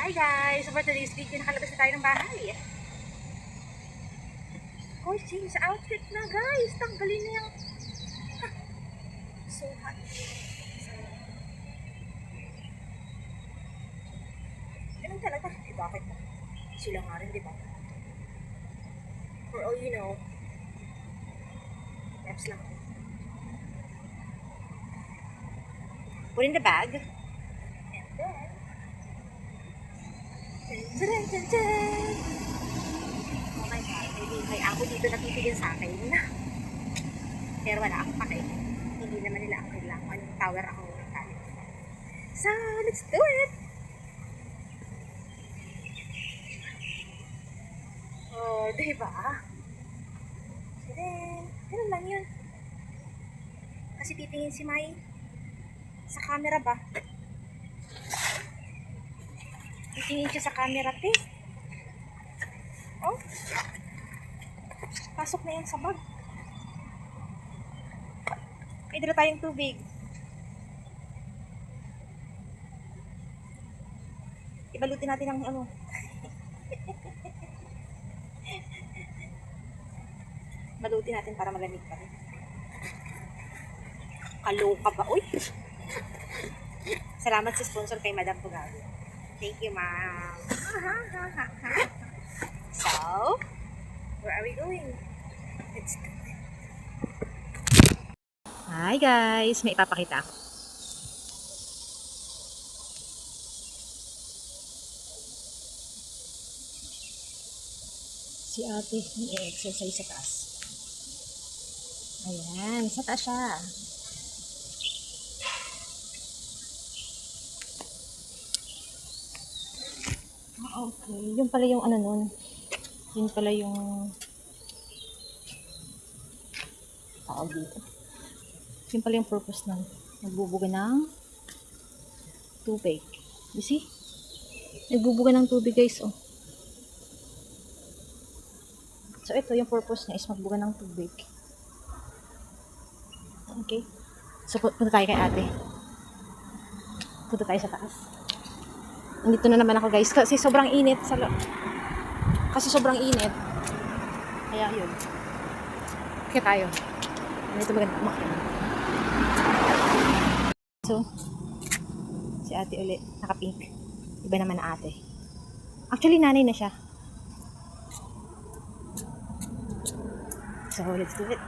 Hi guys! So for today's video, nakalabas na tayo ng bahay. Oh, change outfit na guys! Tanggalin na yung... So hot. Ganun talaga. Eh bakit? Sila nga rin, di ba? For all you know, reps lang. Put in the bag. And then... Tadaan, tadaan! Oh my God, may ako dito natitigil sa akin. Pero wala akong pake. Hindi naman nila ako kailangan. Anong power ako nagkalit. So, let's do it! Oh, diba? Then, ganun lang yun. Kasi titingin si Mai sa camera ba? Titingin siya sa camera, te. Oh. Pasok na yan sa bag. May dala tayong tubig. Ibalutin natin ang ano. Balutin natin para malamig pa rin. Kaloka ba? Uy! Salamat sa sponsor kay Madam Pugago. Thank you, ma'am. So, where are we going? Let's go. Hi guys! May ipapakita ako. Si ate, may-exercise sa taas. Ayan, sa taas siya. Okay, yun pala yung ano nun. Yun pala yung tawag dito. Yun pala yung purpose nun. Nagbubuga ng tubig. You see? Nagbubuga ng tubig guys, oh. So ito yung purpose niya is magbuga ng tubig. Okay. So punta tayo kay ate. Punta tayo sa taas. Nandito na naman ako guys kasi sobrang init sobrang init. Kaya yun. Kaya tayo. Nandito maganda umakyat. So, si ate ulit. Naka-pink. Iba naman na ate. Actually, nanay na siya. So, let's do it.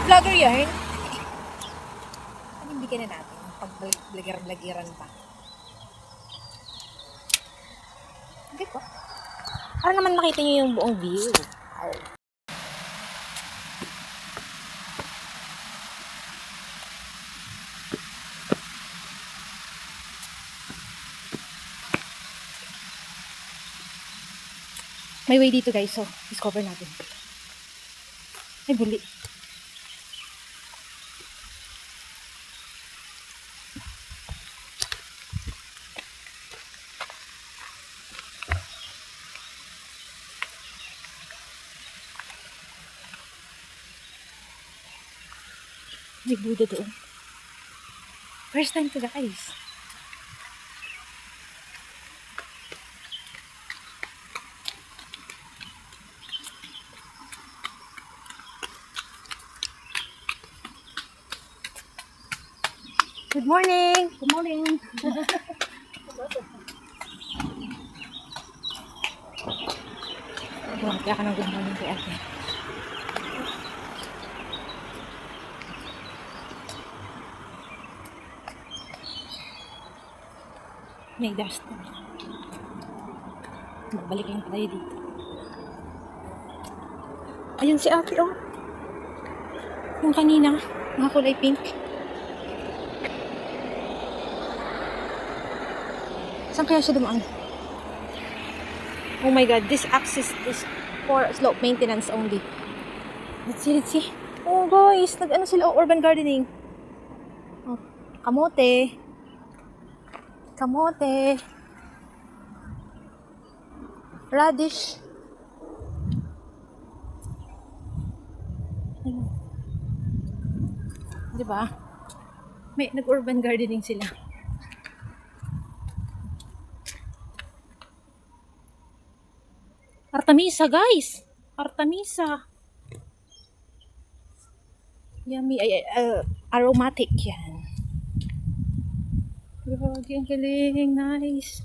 Vlogger yarn. Panindigan na natin pag-blagiran pa. Okay po. Para naman makita nyo yung buong view. Wow. May way dito guys, so discover natin. Ay, buli. May Buddha doon. First time to guys. Good morning! Good morning! Kaya ka ng good morning kay ate. May dust. Magbalik lang tayo dito. Ayun si ate, oh. Yung kanina. Mga kulay pink. Saan kaya siya dumaan? Oh my god, this access is for slope maintenance only. Let's see, let's see. Oh guys, nag-ano sila, urban gardening. Oh, kamote. Kamote. Radish. Ayun. Diba? May nag-urban gardening sila. Artemisa, guys! Artemisa. Yummy. Aromatic yan. Grabe, ang galing. Nice.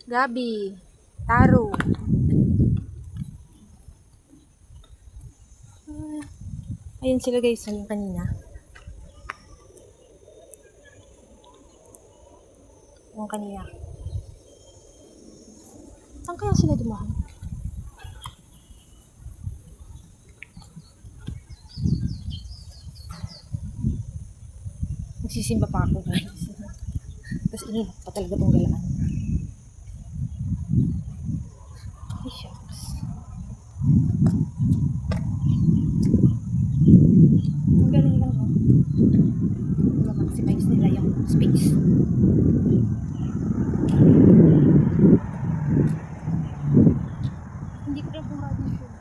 Gabi. Taro. Ayun sila guys, yung kanina. Yung kanina. Saan kaya sila dumaan? Nagsisimba pa ako guys. Tapos inilok pa talaga tong galaan. Ay, shucks. Ang galing lang oh. Ma-maximize nila yung space. Hindi ko lang kung radish yun.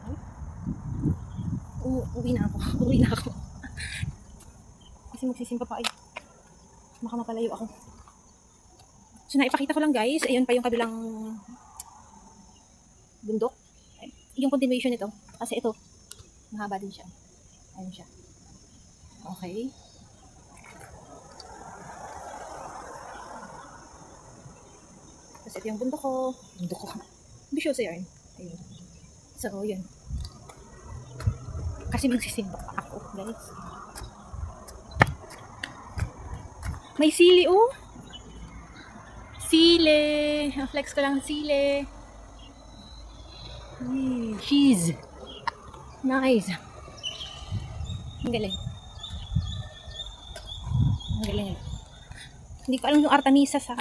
Uwi na ako. Uwi na ako. Kasi magsisimba pa ay. Baka mapalayo ako. So, naipakita ko lang guys. Ayun pa yung kabilang bundok. Yung continuation nito. Kasi ito, mahaba din siya. Ayun siya. Okay. Tapos ito yung bundok ko. Bundok ko. Ambisyoso yarn. Ayun. So, yun. Kasi magsisimba pa ako, guys. May sili, oh. Sili. Flex ko lang sili. Cheese. Nice. Ang galing. Ang galing. Hindi ko alam yung Artemisa sa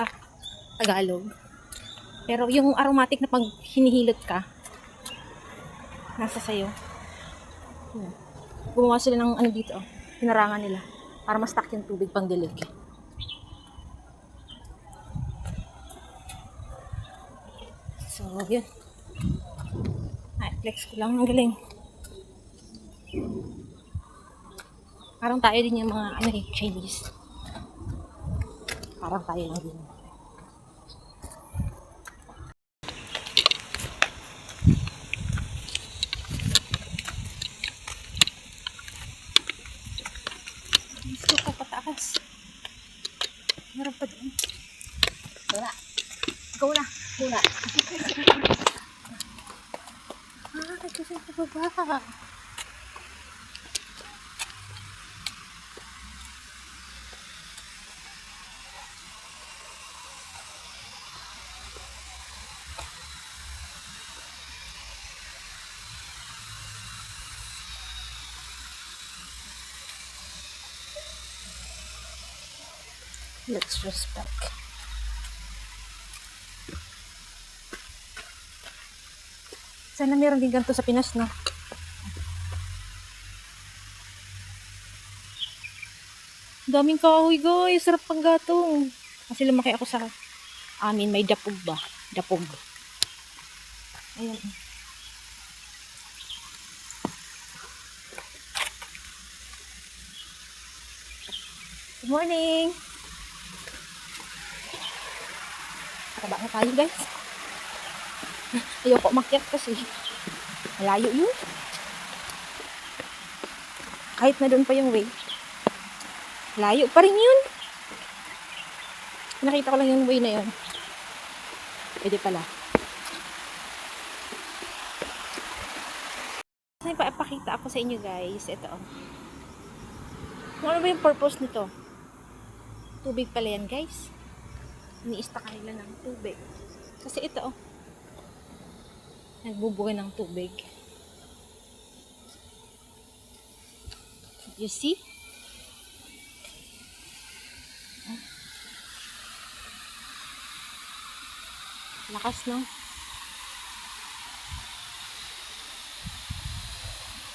Tagalog. Pero yung aromatic na pag hinihilot ka, nasa sayo. Gumawa sila ng ano dito, pinarangan nila para ma-stock yung tubig pang dilig. So, yun. Ay, flex ko lang. Ang galing. Parang tayo din yung mga ano eh, Chinese. Parang tayo lang din. Gusto ko pataas. Meron pa din. Wala. Go na. Wala. Kasi sa baba. Let's respect. Sana meron din ganito sa Pinas, no? Daming kahoy, guys. Sarap pang gatong. Kasi lumaki ako sa amin. May dapog ba? Dapog. Ayan. Good morning. Nakaba na tayo, guys. Ayoko umakyat kasi malayo yun. Kahit na doon pa yung way, layo pa rin yun. Nakita ko lang yung way na yun. Pwede pala. May paipakita ako sa inyo, guys. Ito. Ano ba yung purpose nito? Tubig pala yan, guys. Iniista kanila ng tubig. Kasi ito, oh. Nagbubuga ng tubig. You see? Lakas, no?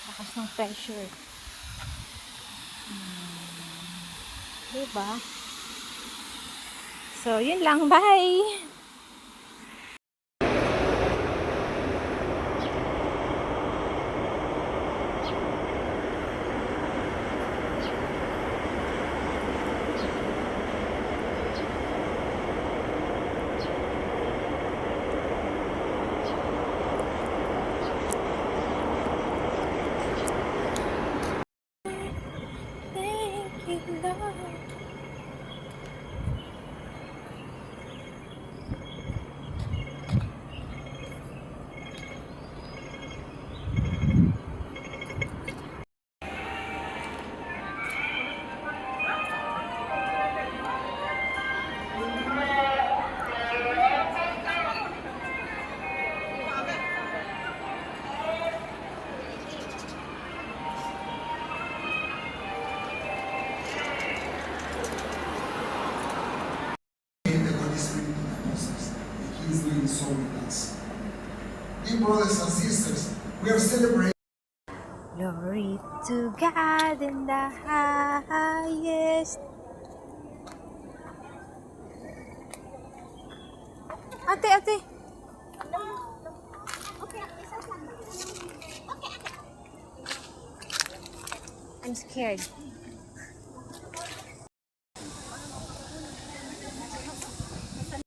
Lakas ng pressure. Diba? So, yun lang. Bye! Thank you, Lord. The Holy Spirit in the process. He is doing so with us. Dear brothers and sisters, we are celebrating. Glory to God in the highest. Ate, ate. I'm scared.